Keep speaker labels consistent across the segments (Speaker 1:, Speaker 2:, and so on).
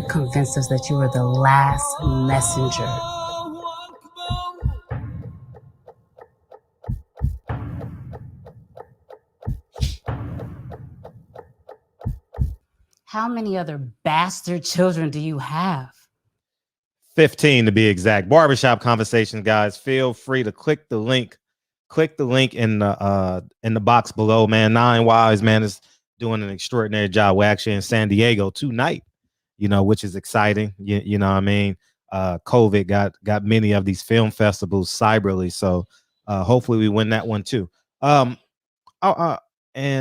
Speaker 1: you convinced us that you were the last messenger. How many other bastard children do you have?
Speaker 2: 15 to be exact. Barbershop conversations, guys. Feel free to click the link. Click the link in the box below, man. Nine Wise, man, is doing an extraordinary job. We're actually in San Diego tonight, which is exciting. You know what I mean? COVID got many of these film festivals cyberly, so hopefully we win that one too. And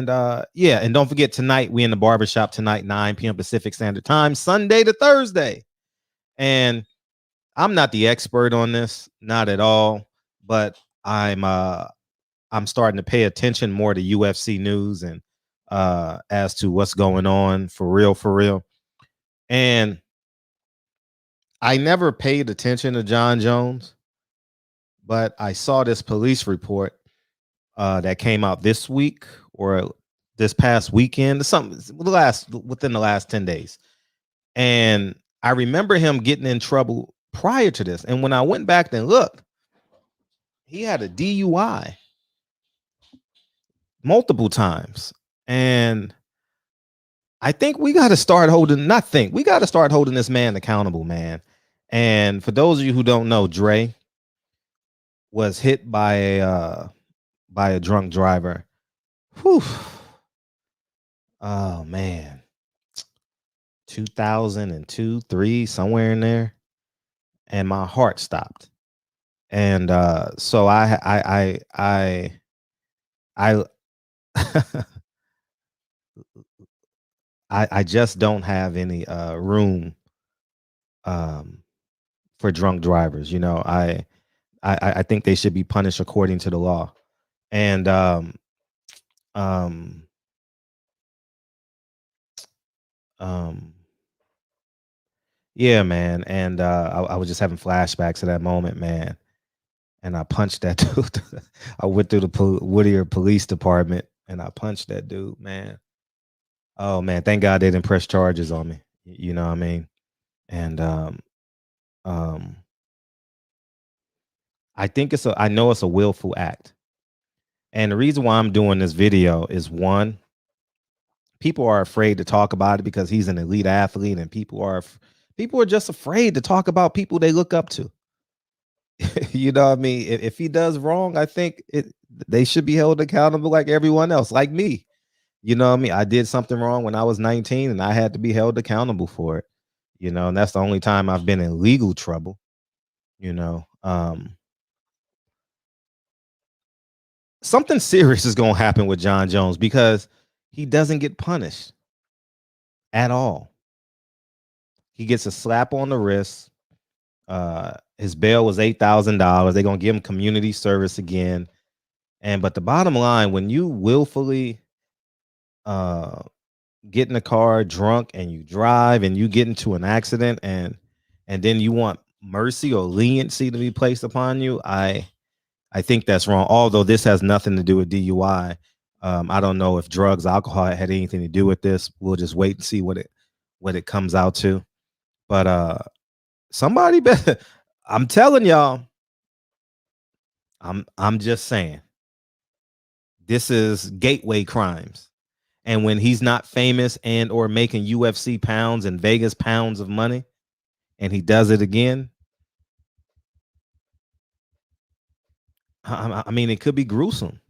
Speaker 2: don't forget, tonight we in the Barbershop tonight, 9 p.m. Pacific Standard Time, Sunday to Thursday. And I'm not the expert on this, not at all, but I'm starting to pay attention more to UFC news and as to what's going on for real. And I never paid attention to Jon Jones, but I saw this police report that came out this week or this past weekend, within the last 10 days. And I remember him getting in trouble prior to this. And when I went back and looked, he had a DUI multiple times. And I think we got to start holding this man accountable, man. And for those of you who don't know, Dre was hit by a drunk driver. Whew. Oh man. 2002, 3, somewhere in there. And my heart stopped. And so I I just don't have any room for drunk drivers. I think they should be punished according to the law. And yeah, man. And I was just having flashbacks of that moment, man. And I punched that dude. I went through the Whittier Police Department and I punched that dude, man. Oh man, thank God they didn't press charges on me. You know what I mean? And I know it's a willful act. And the reason why I'm doing this video is, one, people are afraid to talk about it because he's an elite athlete, and people are just afraid to talk about people they look up to. You know what I mean? If he does wrong, I think they should be held accountable like everyone else, like me. You know what I mean? I did something wrong when I was 19 and I had to be held accountable for it. And that's the only time I've been in legal trouble. Something serious is going to happen with Jon Jones because he doesn't get punished at all. He gets a slap on the wrist. His bail was $8,000. They're going to give him community service again. But the bottom line, when you willfully get in a car drunk and you drive and you get into an accident and then you want mercy or leniency to be placed upon you, I think that's wrong. Although this has nothing to do with DUI. I don't know if drugs, alcohol had anything to do with this. We'll just wait and see what it comes out to. But somebody better, I'm telling y'all, I'm just saying, this is gateway crimes. And when he's not famous and or making UFC pounds and Vegas pounds of money, and he does it again, I mean, it could be gruesome.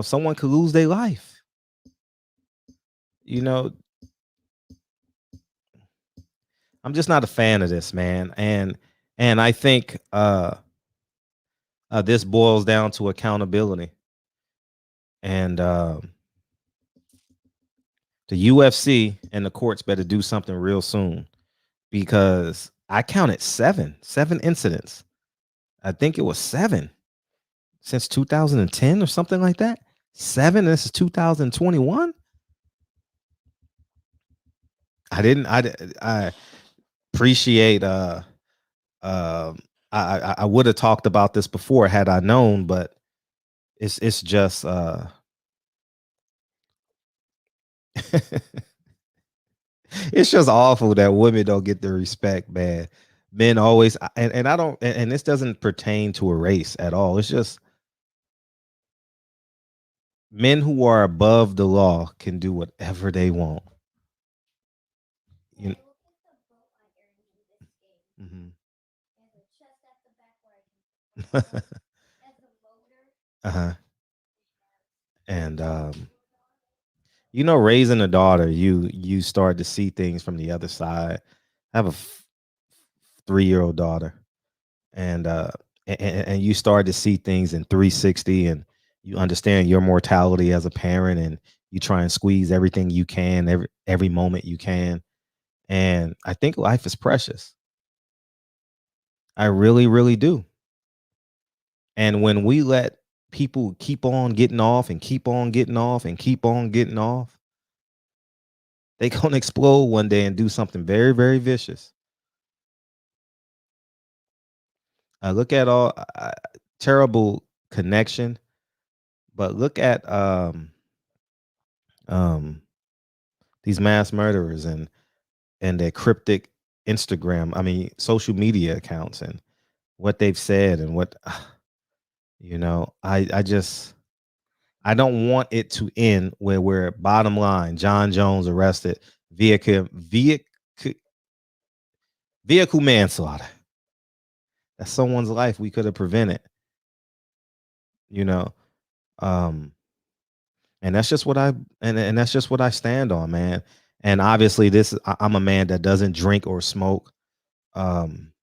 Speaker 2: Someone could lose their life. I'm just not a fan of this, man. And I think this boils down to accountability. And the UFC and the courts better do something real soon, because I counted seven incidents. I think it was 7 since 2010 or something like that. 7. This is 2021. I appreciate I would have talked about this before had I known, but it's just It's just awful that women don't get the respect, man. Men always, and I don't, and this doesn't pertain to a race at all. It's just men who are above the law can do whatever they want. You Mhm. Uh-huh. And raising a daughter, you start to see things from the other side. I have a 3-year-old daughter, and and you start to see things in 360, and you understand your mortality as a parent, and you try and squeeze everything you can, every moment you can. And I think life is precious. I really, really do. And when we let people keep on getting off and keep on getting off and keep on getting off, they gonna explode one day and do something very, very vicious. Look at all terrible connection, but look at um, these mass murderers and their cryptic Instagram, I mean, social media accounts, and what they've said, and what I just I don't want it to end where we're bottom line. Jon Jones arrested vehicle manslaughter. That's someone's life we could have prevented. You know, um, and that's just what and that's just what I stand on, man. And obviously, I'm a man that doesn't drink or smoke. Um,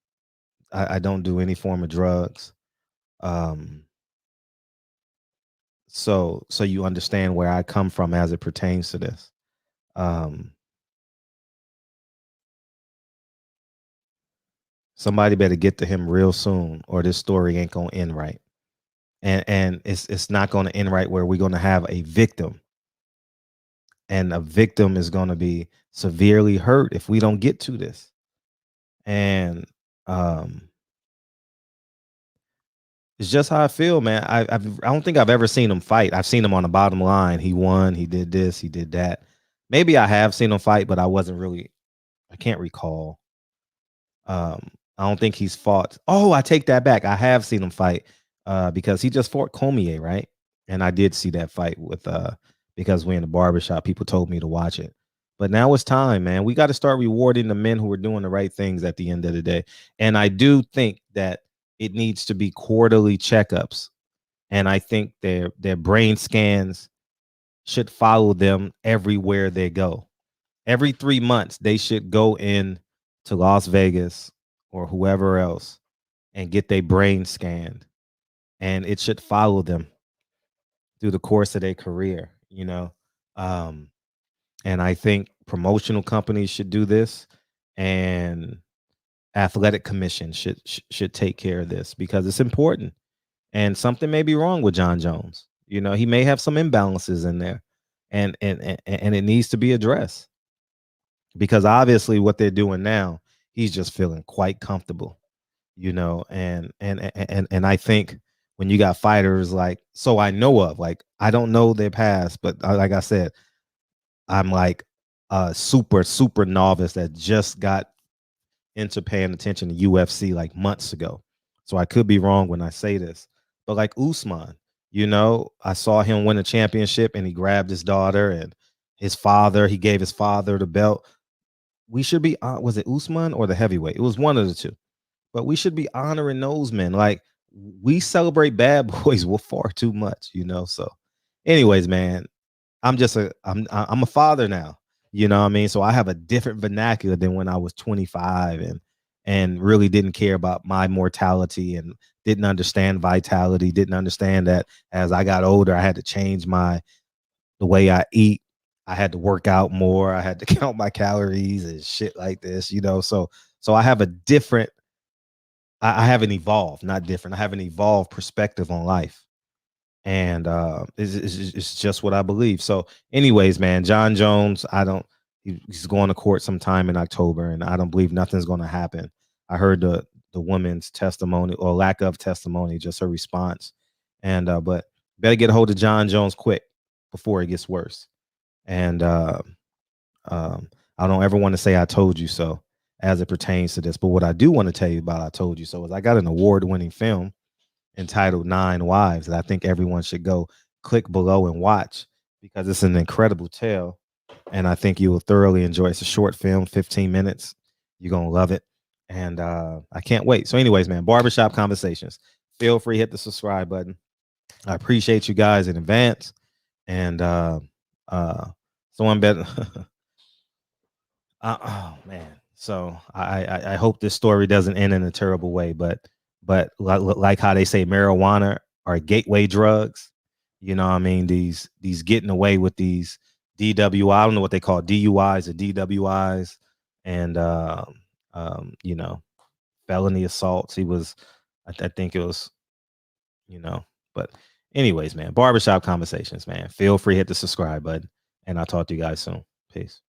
Speaker 2: I don't do any form of drugs. Um, so you understand where I come from as it pertains to this. Um, Somebody better get to him real soon, or this story ain't gonna end right. And it's not gonna end right where we're gonna have a victim, and a victim is gonna be severely hurt if we don't get to this. And um, it's just how I feel, man. I don't think I've ever seen him fight. I've seen him on the bottom line. He won. He did this. He did that. Maybe I have seen him fight, but I wasn't really. I can't recall. I don't think he's fought. Oh, I take that back. I have seen him fight because he just fought Cormier, right? And I did see that fight with because we're in the barbershop. People told me to watch it. But now it's time, man. We got to start rewarding the men who are doing the right things at the end of the day. And I do think that it needs to be quarterly checkups. And I think their brain scans should follow them everywhere they go. Every 3 months, they should go in to Las Vegas or whoever else and get their brain scanned. And it should follow them through the course of their career, Um, and I think promotional companies should do this, and athletic commission should take care of this because it's important. And something may be wrong with Jon Jones. He may have some imbalances in there, and it needs to be addressed because obviously what they're doing now, he's just feeling quite comfortable, and I think when you got fighters like, so I know of, like, I don't know their past, but like I said, I'm like a super novice that just got into paying attention to UFC like months ago. So I could be wrong when I say this, but like Usman, I saw him win a championship and he grabbed his daughter and he gave his father the belt. We should be, was it Usman or the heavyweight? It was one of the two, but we should be honoring those men. Like, we celebrate bad boys far too much, So, anyways, man, I'm a father now. You know what I mean? So I have a different vernacular than when I was 25 and really didn't care about my mortality and didn't understand vitality, didn't understand that as I got older, I had to change the way I eat. I had to work out more. I had to count my calories and shit like this, So I have a different, I haven't evolved, not different. I have an evolved perspective on life. And it's just what I believe. So, anyways, man, Jon Jones, he's going to court sometime in October, and I don't believe nothing's going to happen. I heard the woman's testimony, or lack of testimony, just her response. And but better get a hold of Jon Jones quick before it gets worse. And I don't ever want to say I told you so as it pertains to this. But what I do want to tell you about I told you so is I got an award-winning film entitled 9 Wives that I think everyone should go click below and watch because it's an incredible tale. And I think you will thoroughly enjoy it. It's a short film, 15 minutes. You're going to love it. And I can't wait. So anyways, man, Barbershop Conversations. Feel free, hit the subscribe button. I appreciate you guys in advance. And someone better. Oh man. So I hope this story doesn't end in a terrible way, but like how they say marijuana are gateway drugs. You know what I mean? These getting away with these DWI, I don't know what they call DUIs or DWIs, and you know, felony assaults. He was, I think it was, you know, but anyways, man, Barbershop Conversations, man. Feel free to hit the subscribe button, and I'll talk to you guys soon. Peace.